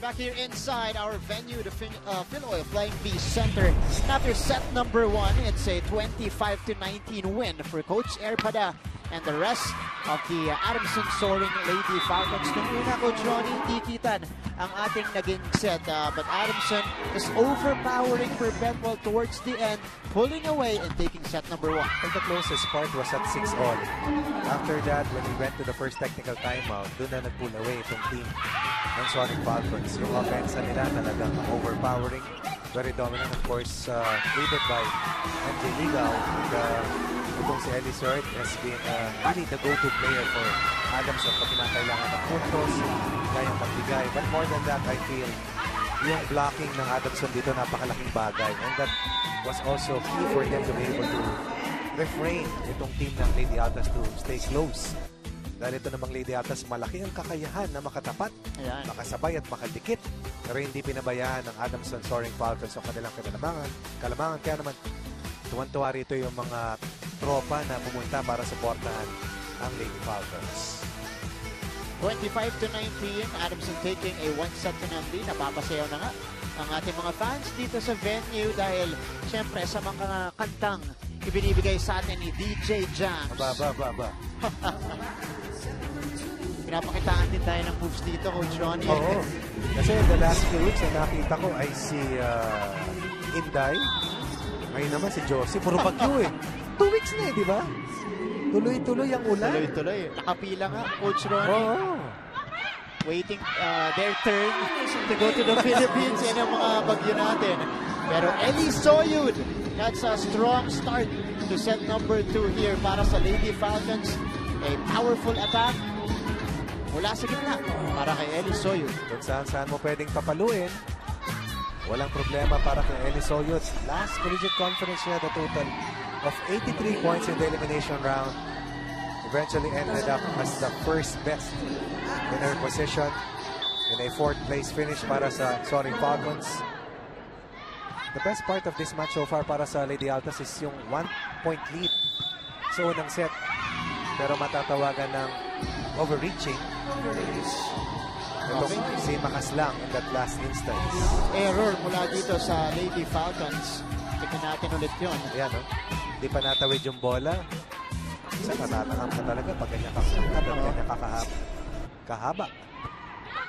back here inside our venue, the Philoil Flying V Center. After set number 1, it's a 25-19 win for Coach Erpada and the rest of the Adamson Soaring Lady Falcons. Nung una, Coach Ronnie, hindi kitan ang ating naging set. But Adamson is overpowering Perpetual towards the end, pulling away and taking set number 1. And the closest part was at 6-all. After that, when we went to the first technical timeout, doon na nag-pull away itong team ng Soaring Falcons. Yung offense nila talagang overpowering, very dominant, of course, aided by MJ Ligaw. Itong si Ellie Sort has been really the go-to player for Adamson pag kinakailangan ng puntos, kayang magbigay. But more than that, I feel yung blocking ng Adamson dito napakalaking bagay. And that was also key for them to be able to refrain itong team ng Lady Altas to stay close. Dahil ito namang Lady Altas, malaki ang kakayahan na makatapat, makasabay at makadikit. Pero hindi pinabayaan ng Adamson Soaring Falcons ang kanilang kalamangan. Kaya naman, tuwan-tuwa rito yung mga tropa na pumunta para suportahan ang Lady Falcons. 25-19, Adamson taking a 1-set penalty. Napapasayaw na nga ang ating mga fans dito sa venue dahil syempre sa mga kantang ibinibigay sa atin ni DJ Jams. Pinapakitaan din tayo ng moves dito, Coach Ronnie. Oo. Kasi the last few weeks na nakita ko ay si Inday. Ngayon naman si Josie. Puro bagyo eh. 2 weeks na eh, di ba? Tuloy-tuloy ang ulan. Tuloy-tuloy. Nakapila nga, Coach Ronnie. Oo. Waiting their turn to go to the Philippines. Yan ang mga bagyo natin. Pero Ellie Soyud, that's a strong start to set number 2 here para sa Lady Falcons. A powerful attack mula sa gitna para kay Ellie Soyud. Kung saan mo pwedeng papaluin, walang problema para kay Ellie Soyud. Last collegiate conference niya, the total of 83 points in the elimination round. Eventually ended up as the first best in her position in a 4th place finish para sa Soaring Falcons. The best part of this match so far para sa Lady Altas is yung 1-point lead sa unang set. Pero matatawagan ng overreaching. Itong si Makaslang in that last instance. Error mula dito sa Lady Falcons. Tignan natin ulit yun. Ayan, no? Hindi pa natawid yung bola. Isa natatakam ka talaga pag ganyan kahaba.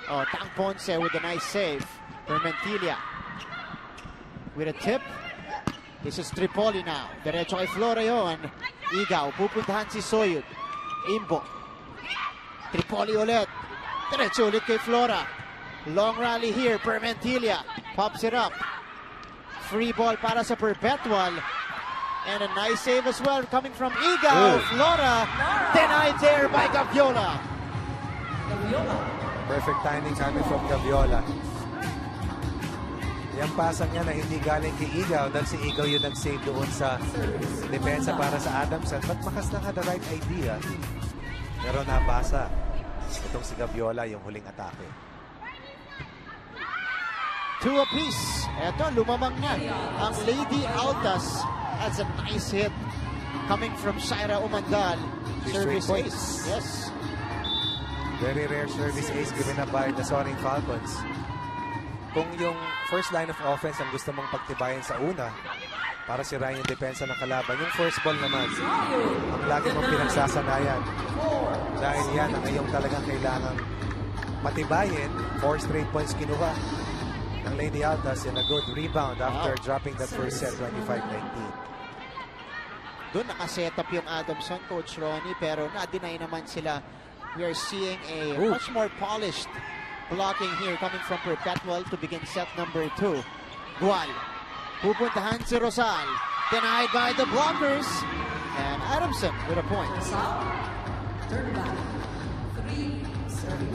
Oh, Tang Ponce with a nice save. Permentilia with a tip. This is Tripoli now. Diretso kay Flora yun. Igaw, pupuntahan si Soyud. Imbo. Tripoli ulit. Diretso ulit kay Flora. Long rally here. Permentilia pops it up. Free ball para sa Perpetual. And a nice save as well coming from Igaw. Flora denied there by Gaviola. Perfect timing coming from Gaviola. Yung pasang niya na hindi galing kay Igaw dahil si Igaw yun nag-save doon sa depensa para sa Adamson. But Makaslang had the right idea. Pero nabasa itong si Gaviola yung huling atake. 2 apiece. Eto, lumamang na ang Lady Altas. That's a nice hit coming from Shaira Umandal. Service ace. Yes. Very rare service ace given up by the Soaring Falcons. Kung yung first line of offense ang gusto mong pagtibayan sa una para sirain yung depensa ng kalaban, yung first ball naman ang lagi mong pinagsasanayan. Dahil yan ang iyong talagang kailangang matibayin. 4 straight points kinuha ng Lady Altas and a good rebound after dropping that first set 25-19. Doon nakaset-up yung Adamson, Coach Ronnie, pero na-deny naman sila. We are seeing a much more polished blocking here coming from Perpetual to begin set number 2. Gual. Pupuntahan si Rosal. Denied by the blockers. And Adamson with a point.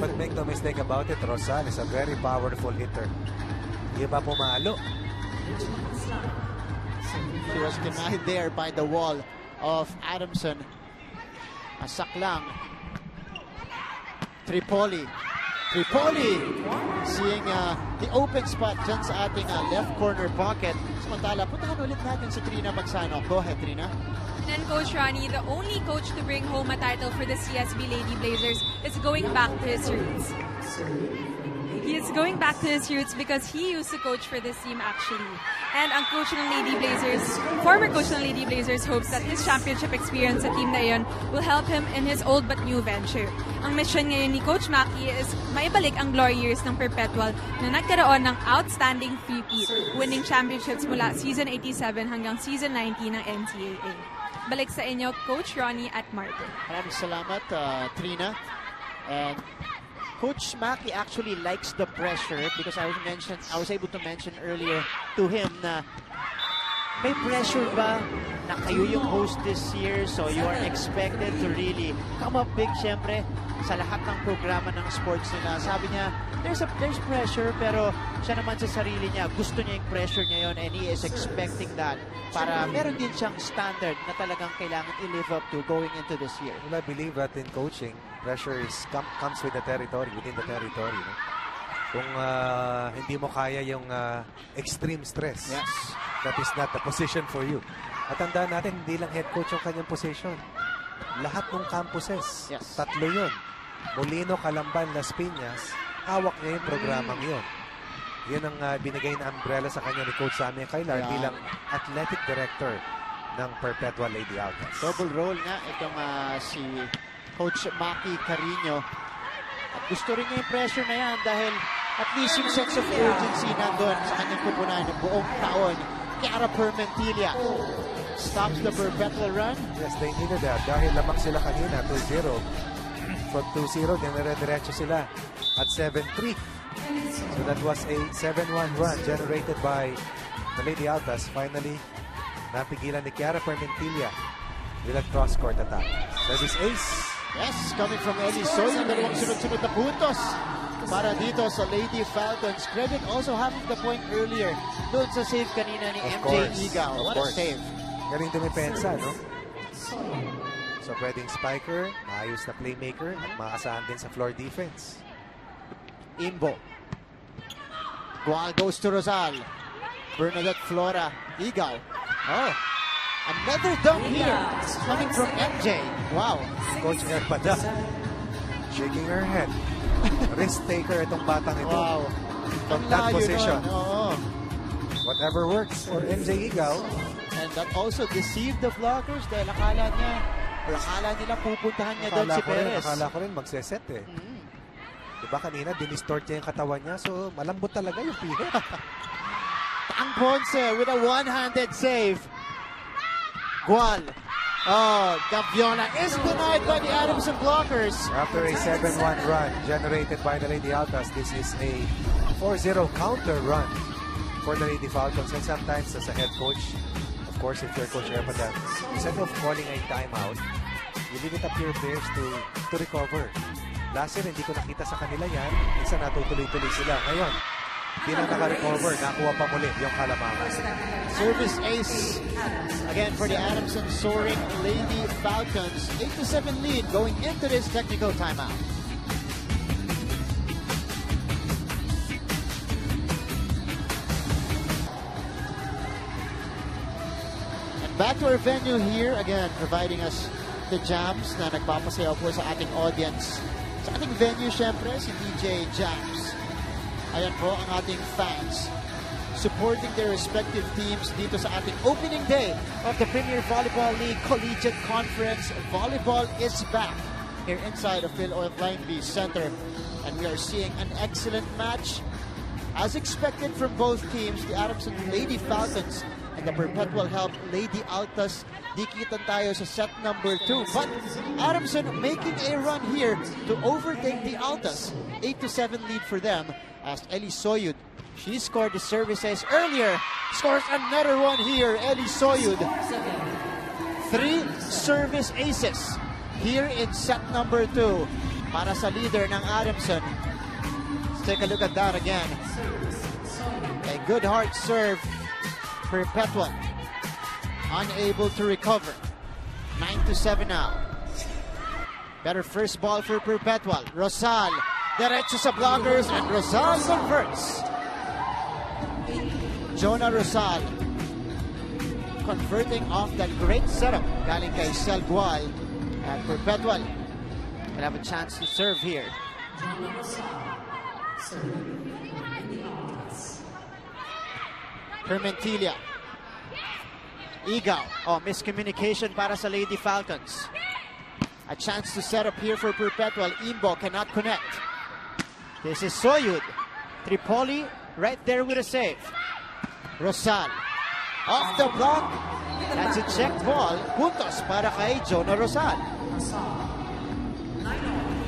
But make no mistake about it, Rosal is a very powerful hitter. Hindi ba pumalo? She was denied there by the wall of Adamson. Asak lang. Tripoli seeing the open spot dyan sa ating left corner pocket. Samantala, puntahan ulit natin si Trina Magsano. Go ahead, Trina. And Coach Ronnie, the only coach to bring home a title for the CSB Lady Blazers is going back to his roots. He He's going back to his roots because he used to coach for this team actually. And ang coach ng Lady Blazers, former coach ng Lady Blazers, hopes that his championship experience sa team na yun will help him in his old but new venture. Ang mission ngayon ni Coach Maki is maibalik ang glory years ng Perpetual na nagkaroon ng outstanding three-peat, winning championships mula season 87 hanggang season 90 ng NCAA. Balik sa inyo, Coach Ronnie at Martin. Maraming salamat, Trina. And Coach Maki actually likes the pressure because I was able to mention earlier to him na may pressure ba na kayo yung host this year, so you are expected to really come up big syempre sa lahat ng programa ng sports nila. Sabi niya, there's pressure, pero siya naman sa sarili niya, gusto niya yung pressure niya yun and he is expecting that para meron din siyang standard na talagang kailangan i-live up to going into this year. Well, I believe that in coaching, pressure comes with the territory, within the territory. No? Kung hindi mo kaya yung extreme stress, yes, that is not the position for you. At tandaan natin, hindi lang head coach yung kanyang position. Lahat ng campuses, yes, 3 yun. Molino, Calamban, Las Piñas, hawak niya yung programang yun. Yun ang binigay na umbrella sa kanya ni Coach Sammy Kailar bilang athletic director ng Perpetual Lady Altas. Double role nga itong si Coach Maki Carino. At gusto rin niya yung pressure na yan dahil at least yung sense of urgency nandun sa kanyang pupunan ng buong taon. Chiara Permentilla stops the Perpetual run. Yes, they needed that dahil lamang sila kanina, 2-0. From 2-0, dinire-diretso sila at 7-3. So that was a 7-1 run generated by the Lady Altas. Finally, napigilan ni Chiara Permentilla with a cross-court attack. Service ace. Yes, coming from Eli Soy, ang dalawang sunod-sunod na puntos para dito sa Lady Falcons. Credit also having the point earlier doon sa save kanina ni MJ Igaw. What a save. Galing dumipensa, no? So pwedeng spiker, maayos na playmaker at maasahan din sa floor defense. Imbo. Gual goes to Rosal. Bernadette Flora. Igaw. Oh. Another dunk here coming from MJ. Wow. Coach Erpada shaking her head. Risk taker itong batang ito. Wow. From that position. Oo. Whatever works for MJ Igaw. And that also deceived the blockers dahil akala nila pupuntahan niya doon si Perez. Akala ko rin magseset eh. Diba kanina, dinistort niya yung katawan niya. So, malambot talaga yung pihit. Tang Ponce with a one-handed save. Gual. Oh, Gaviola is denied by the Adamson blockers. After a 7-1 run generated by the Lady Altas, this is a 4-0 counter run for the Lady Falcons. And sometimes as a head coach, of course, if you're Coach Erpadan, instead of calling a timeout, you leave it up to your players to recover. Last year, hindi ko nakita sa kanila yan. Minsan natutuloy-tuloy sila. Ngayon, hindi na naka-recover. Nakuha pa muli yung kalamangan. Service ace again for the Adamson soaring Lady Falcons. 8-7 lead going into this technical timeout. And back to our venue here again, providing us the jams na nagpapasayaw po sa ating audience. Sa ating venue, syempre, si DJ Jams. Ayan po ang ating fans supporting their respective teams dito sa ating opening day of the Premier Volleyball League Collegiate Conference. Volleyball is back here inside of Phil Oil Flying V Center. And we are seeing an excellent match. As expected from both teams, the Adamson Lady Falcons and the Perpetual help Lady Altas. Dikitan tayo sa set number 2. But Adamson making a run here to overtake the Altas. 8-7 lead for them as Eli Soyud, she scored the services earlier, scores another one here. Eli Soyud, 3 service aces here in set number 2 para sa leader ng Adamson. Let's take a look at that again. A good hard serve. Perpetual unable to recover. 9-7 now. Better first ball for Perpetual. Rosal, diretso sa blockers, and Rosal converts. Jonah Rosal converting off that great setup galing kay Sel Gual. And Perpetual will have a chance to serve here. Permentilla. Igaw. Oh, miscommunication para sa Lady Falcons. A chance to set up here for Perpetual. Imbo cannot connect. This is Soyud. Tripoli right there with a save. Rosal. Off the block. That's a check ball. Puntos para kay Jonah Rosal.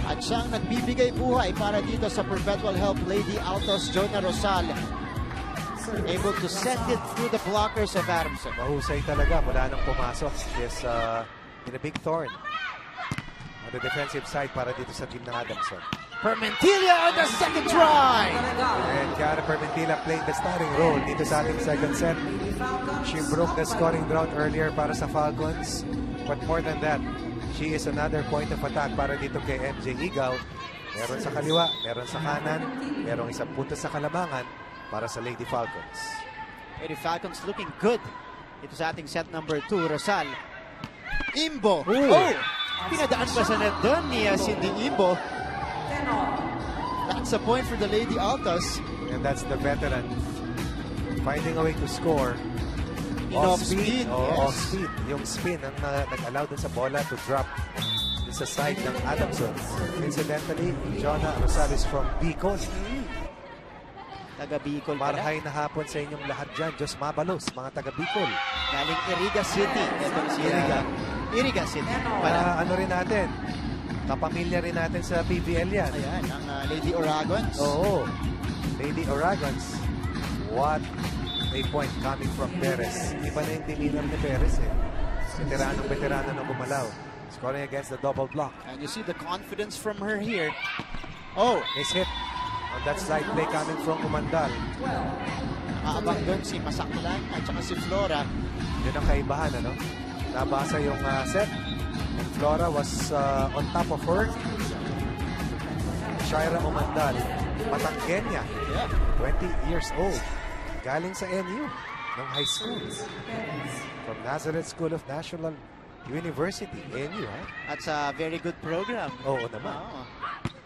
At siyang nagbibigay buhay para dito sa Perpetual help Lady Altas, Jonah Rosal. Able to send it through the blockers of Adamson. Mahusay talaga mula nang pumasok. Yes, in a big thorn on the defensive side para dito sa team ng Adamson. Permentilla on the second try. And Kiara Permentilla playing the starting role dito sa ating second set. She broke the scoring drought earlier para sa Falcons. But more than that, she is another point of attack para dito kay MJ Igaw. Meron sa kaliwa, meron sa kanan, merong isang punta sa kalamangan para sa Lady Falcons. Lady Falcons looking good. Ito sa ating set number 2, Rosal. Imbo. Oh! Pinadaan pa sa net doon ni Cindy Imbo. That's a point for the Lady Altas. And that's the veteran finding a way to score. Off speed. Oh, yes. off speed. Yung spin ang nag-allow dun sa bola to drop sa side ng Adamson. Incidentally, Jonah Rosal is from Bicol. Taga Bicol pala. Marhay na hapon sa inyong lahat dyan. Diyos mabalos, mga taga Bicol. Galing Iriga City. Ito si Iriga City. Ano rin natin? Kapamilya rin natin sa PVL yan. Ayan, ang Lady Oragons. Oo. Lady Oragons. What a point coming from Perez. Iba na yung demeanor ni Perez eh. Veterano na gumalaw. Scoring against the double block. And you see the confidence from her here. Oh! Nice hit on that slide play coming from Umandal. Nakaabang doon si Masaklan at saka si Flora. Yun ang kaibahan, ano? Nabasa yung set. Flora was on top of her. Shaira Umandal, Patanggenya, 20 years old. Galing sa NU, ng high school. From Nazareth School of National University, NU, ha? That's a very good program. Oo naman. Oh,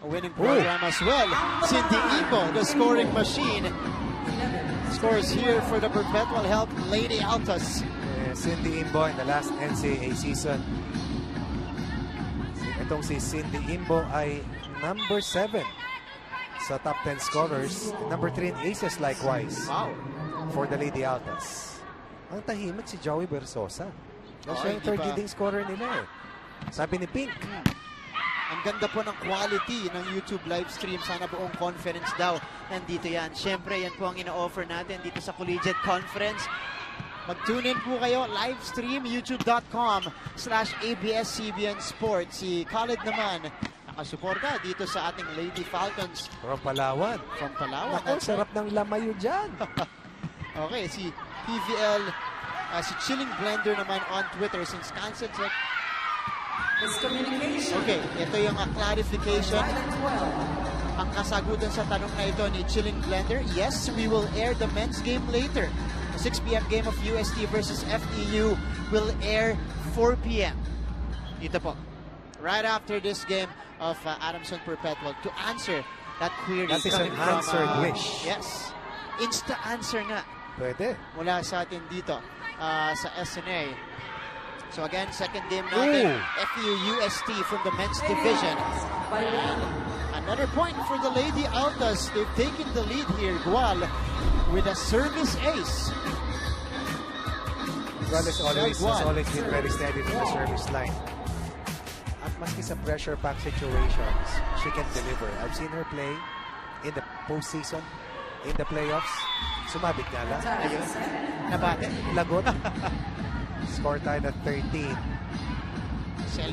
a winning program as well. Cindy Ibo, the scoring machine. Scores here for the Perpetual help Lady Altas. Cindy Imbo in the last NCAA season. Itong si Cindy Imbo ay number 7 sa top 10 scorers. Number 3 in aces likewise. Wow. For the Lady Altas. Ang tahimik si Joey Versosa. Siya yung third leading scorer nila eh. Sabi ni Pink. Ang ganda po ng quality ng YouTube live stream. Sana buong conference daw nandito yan. Siyempre, yan po ang ina-offer natin dito sa Collegiate Conference. Mag-tune in po kayo. Live stream, youtube.com/ABS-CBN Sports. Si Khaled naman, nakasuporta dito sa ating Lady Falcons. From Palawan. From Palawan. Naku, sarap ng lamayo dyan. Okay, si PVL, si Chilling Blender naman on Twitter since Kansas. Okay, ito yung clarification. Ang kasagutan sa tanong na ito ni Chilling Blender, yes, we will air the men's game later. The 6 p.m. game of UST versus FEU will air 4 p.m. Dito po. Right after this game of Adamson Perpetual to answer that query. That is an answered wish. Yes. Insta answer nga. Pwede. Mula sa atin dito sa SNA. So again, second game natin, FEU UST from the men's division. Another point for the Lady Altas. They've taken the lead here, Gual, with a service ace. Gual has always been very steady from the service line. At maski sa pressure-packed situations, she can deliver. I've seen her play in the postseason, in the playoffs. Sumabit nga lang. Ayun. Nabate. Lagot. Score tied at 13.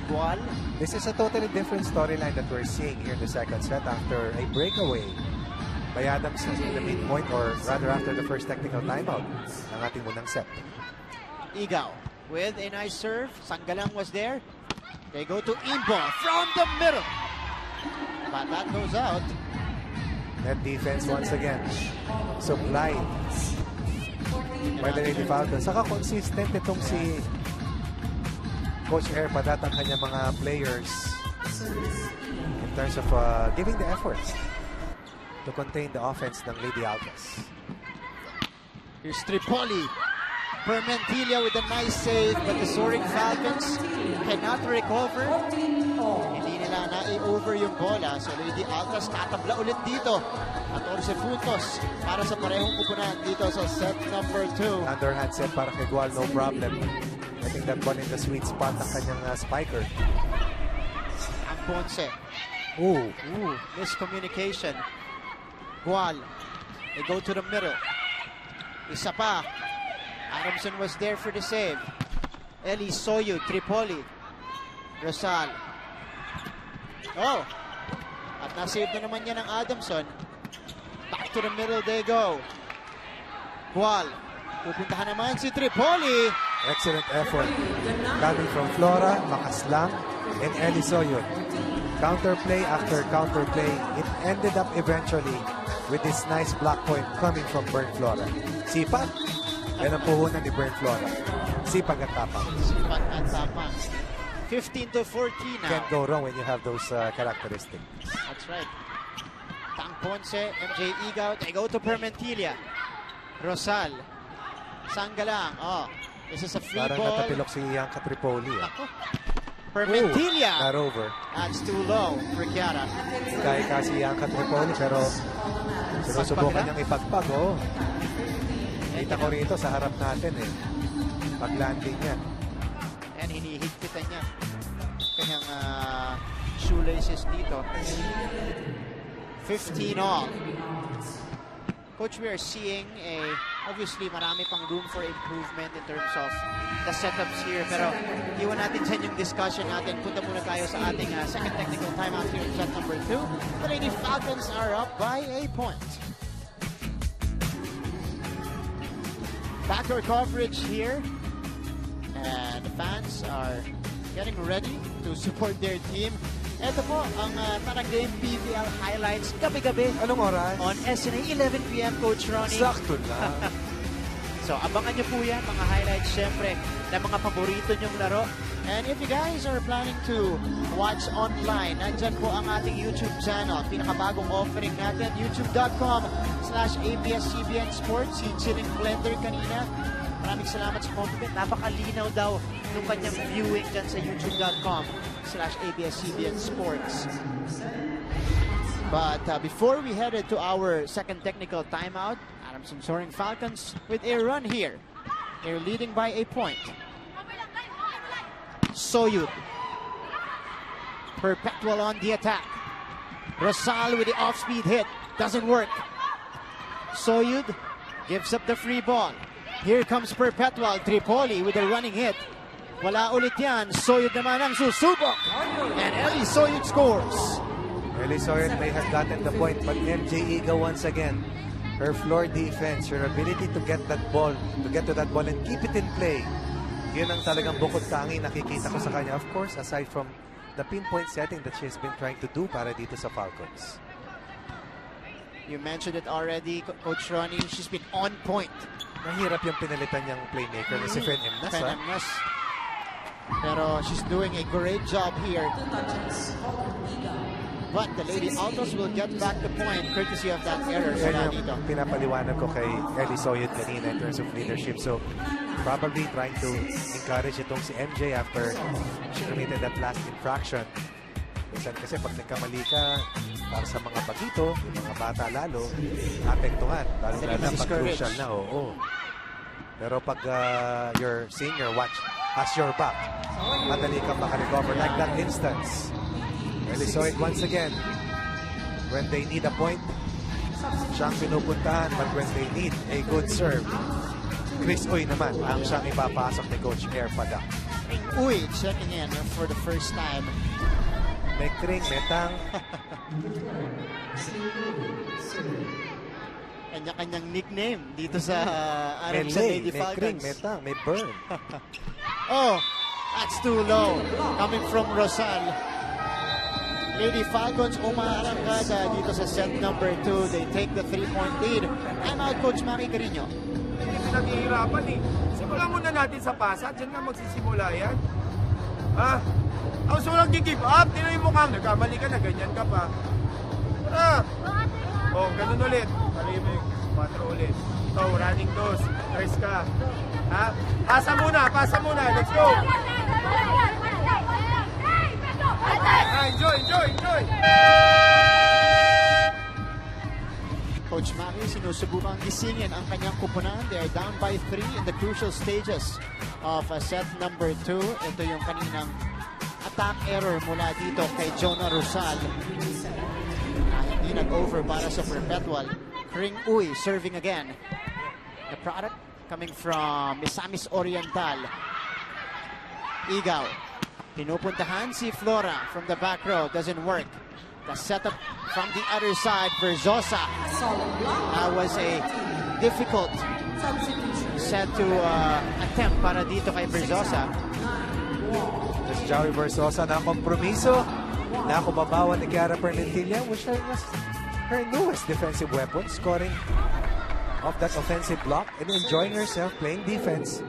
Gual. This is a totally different storyline that we're seeing here in the second set after a breakaway by Adamson in the midpoint, or rather after the first technical timeout ng ating unang set. Igaw with a nice serve. Sanggalang was there. They go to Imbo from the middle. But that goes out. Net defense once again. Supplied by the Lady Falcons. Saka consistent itong si Coach Erpadat ang kanyang mga players in terms of giving the efforts. to contain the offense ng Lady Altas. Here's Tripoli. Permentilla with a nice save, but the soaring Falcons cannot recover. Hindi nila na-over yung bola. So Lady Altas tatabla ulit dito. 14 puntos para sa parehong kupunan dito sa set number 2. Underhand set para kay Gual, no problem. I think that one in the sweet spot ng kanyang spiker. Ang Ponce. Ooh. Miscommunication. Gual. They go to the middle. Isa pa. Adamson was there for the save. Eli Soyu, Tripoli. Rosal. Oh! At nasave na naman niya ng Adamson. Back to the middle they go. Gual. Pupuntahan naman si Tripoli. Excellent effort. Coming from Flora, Makaslang, and Eli Soyu. Counterplay after counterplay. It ended up eventually with this nice block point coming from Burn Flora. Sipag. Yan ang puhunan ni Burn Flora. Sipag at tapang. Sipag at tapang. 15-14 now. Can't go wrong when you have those characteristics. That's right. Tang Ponce, MJ Igaw. They go to Permentilla. Rosal. Sanggalang. Oh, this is a free Parang ball. natapilok si Yanka Tripoli. Permentilla. Not over. That's too low for Chiara. Kaya kasi Yanka Tripoli pero sinusubukan niyang ipagpag. Oh. Kita ko rito sa harap natin eh. Pag-landing niya. And hinihigpitan niya. Kanyang shoelaces dito. 15 all. Coach, we are seeing obviously marami pang room for improvement in terms of the setups here. Pero iwan natin dyan yung discussion natin. Punta muna tayo sa ating second technical timeout here in set number 2. The Lady Falcons are up by a point. Backdoor coverage here. And the fans are getting ready to support their team. Ito po ang Tarang Game PVL highlights gabi-gabi. Anong oras? On SNA 11 PM, Coach Ronnie. Sakto lang. So, abangan nyo po yan, mga highlights, syempre, ng mga paborito nyong laro. And if you guys are planning to watch online, nandyan po ang ating YouTube channel. Pinakabagong offering natin, youtube.com/ABS-CBN Sports. Si Chilling Blender kanina. Maraming salamat sa compliment. Napakalinaw daw nung kanyang viewing dyan sa youtube.com/ABS-CBN Sports. But before we headed to our second technical timeout, Adamson soaring Falcons with a run here. They're leading by a point. Soyud. Perpetual on the attack. Rosal with the off-speed hit. Doesn't work. Soyud gives up the free ball. Here comes Perpetual. Tripoli with a running hit. Wala ulit yan. Soyud naman ang susubok. And Eli Soyud scores. Eli Soyud may have gotten the point, but MJ Iga once again, her floor defense, her ability to get that ball, to get to that ball and keep it in play. Yun ang talagang bukod tangi nakikita ko sa kanya. Of course, aside from the pinpoint setting that she's been trying to do para dito sa Falcons. You mentioned it already, Coach Ronnie. She's been on point. Mahirap yung pinalitan niyang playmaker na si Fen Emnas. Fen Emnas. Pero she's doing a great job here. But the Lady Altas will get back the point courtesy of that error. Yan yung pinapaliwanag ko kay Eli Soyud kanina in terms of leadership. So, probably trying to encourage itong si MJ after she committed that last infraction. Minsan kasi pag nagkamali ka, para sa mga bagito, yung mga bata lalo, apektuhan. Lalo na pag crucial na, oo. Pero pag your senior watch has your back, madali kang makarecover. Like that instance. Eli Soyud once again, when they need a point, siyang pinupuntahan, but when they need a good serve, Chris Uy naman ang siyang ipapasok ni Coach Air Pada. Uy checking in for the first time. Mekring, Metang. Kanya-kanyang nickname dito sa Adamson Mele, Lady Mekring, Falcons. Metang, may burn. Oh, that's too low. Coming from Rosal. Lady Falcons umaarangkada dito sa set number 2. They take the 3-point lead. I'm out, Coach Maki Carino. Naghihirapan eh. Simulan muna natin sa pasa. Diyan nga magsisimula yan. Ha? Ang sulang gi-give up. Tinoy mo kang nagkamali ka na ganyan ka pa. Tara! Oh, ganun ulit. Mali mo yung 4 ulit. So, running toss. Nice ka. Ha? Pasa muna. Let's go. Enjoy. Coach Maki sinusubukang gisingin ang kanyang kupunan. They are down by 3 in the crucial stages of set number 2. Ito yung kaninang attack error mula dito kay Jonah Rosal. Hindi nag-over para sa Perpetual. Kring Uy serving again. The product coming from Misamis Oriental. Igaw. Pinupuntahan si Flora from the back row. Doesn't work. The setup from the other side. Verzosa. That was a difficult set to attempt para dito kay Verzosa. This Joey Verzosa na kompromiso. Na kumabawan ni Kiara Permentilla, which was her newest defensive weapon, scoring off that offensive block and enjoying herself playing defense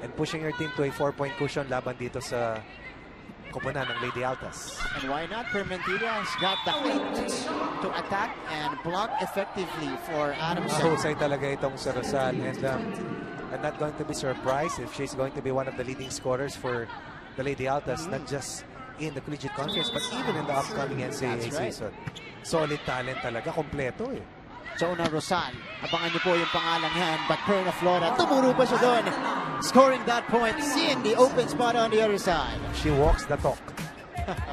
and pushing her team to a 4-point cushion laban dito sa kupunan ng Lady Altas. And why not? Permentilla has got the height to attack and block effectively for Adamson. Mahusay talaga itong si Rosal, and I'm not going to be surprised if she's going to be one of the leading scorers for the Lady Altas, not just in the Collegiate Conference but even in the upcoming NCAA season. Solid talent talaga, kompleto eh. Jonah Rosal, abangan niyo po yung pangalan yan, but Perna Flora, tumuro pa siya doon, scoring that point, seeing the open spot on the other side. She walks the talk.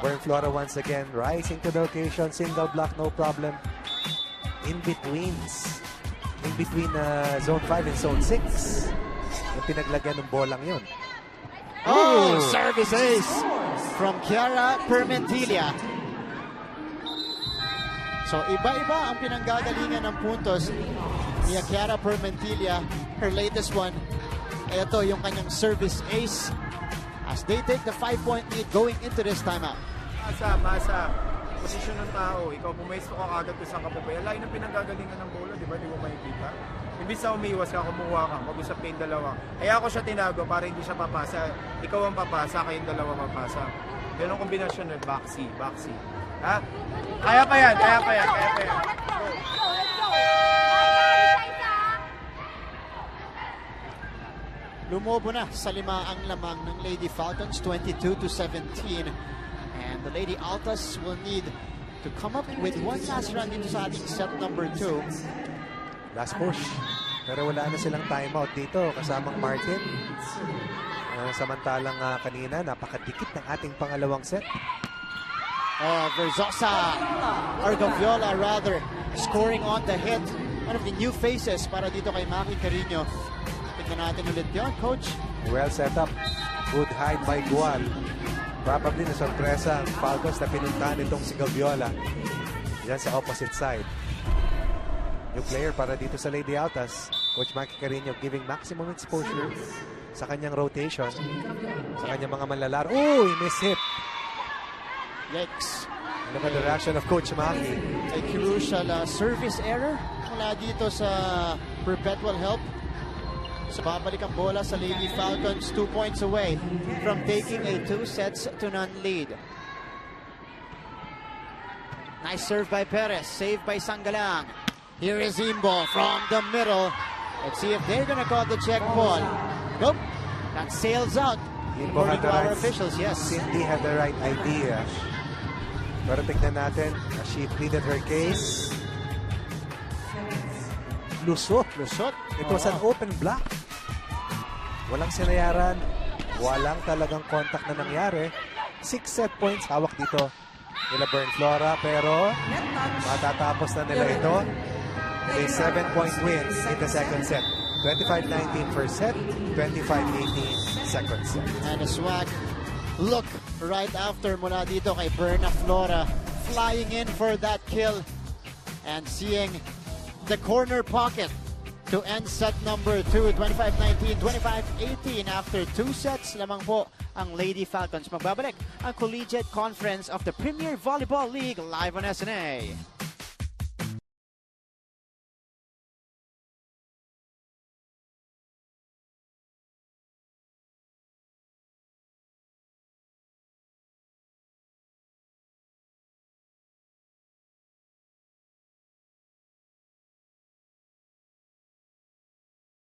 Perna Flora once again rising to the occasion, single block, no problem. In between zone 5 and zone 6, yung pinaglagyan ng bolang yun. Oh, service ace from Kiara Permentilla. So, iba-iba ang pinanggagalingan ng puntos ni Kiara Permentilla. Her latest one, ito yung kanyang service ace as they take the 5-point lead going into this timeout. Masa. Posisyon ng tao. Ikaw pumesto ka agad kung saan ka pupaya. Lain ang pinanggagalingan ng bola, di ba? Di mo makikita. Imbis na umiwas ka, kumuha ka, mag-usap kayong dalawa. Kaya ako siya tinago para hindi siya papasa. Ikaw ang papasa, kayong dalawa papasa. Yan ang kombinasyon ng backseat. Ha? Kaya pa yan. Lumobo na sa 5 ang lamang ng Lady Falcons, 22-17. And the Lady Altas will need to come up with one last run dito sa ating set number 2. Last push. Pero wala na silang timeout dito kasamang Martin. Samantalang kanina, napakadikit ng ating pangalawang set. Verzosa, Argaviola rather, scoring on the hit. One of the new faces para dito kay Maki Carino. Tignan natin ulit yun, Coach. Well set up. Good hide by Gual. Probably na sorpresa ang Falcons na pinuntahan itong si Gaviola. Yan sa opposite side. New player para dito sa Lady Altas. Coach Maki Carino giving maximum exposure sa kanyang rotation, sa kanyang mga manlalaro. Uy, miss hit. Yikes. Look at the reaction of Coach Maki. A crucial service error mula dito sa Perpetual help. So babalik ang bola sa Lady Falcons, 2 points away from taking a 2-0 lead. Nice serve by Perez, saved by Sangalang. Here is Imbo from the middle. Let's see if they're gonna call the check ball. Nope, that sails out. According to our officials, yes. Cindy had the right idea. Pero tignan natin, she pleaded her case. Lusot. It was an open block. Walang sinayaran. Walang talagang contact na nangyari. 6 set points hawak dito nila Bern Flora. Pero matatapos na nila ito. A 7-point win in the second set. 25-19 first set. 25-18 second set. And a swag look right after mula dito kay Berna Flora, flying in for that kill and seeing the corner pocket to end set number 2, 25-19, 25-18 after 2 sets lamang po ang Lady Falcons. Magbabalik ang Collegiate Conference of the Premier Volleyball League live on SNA.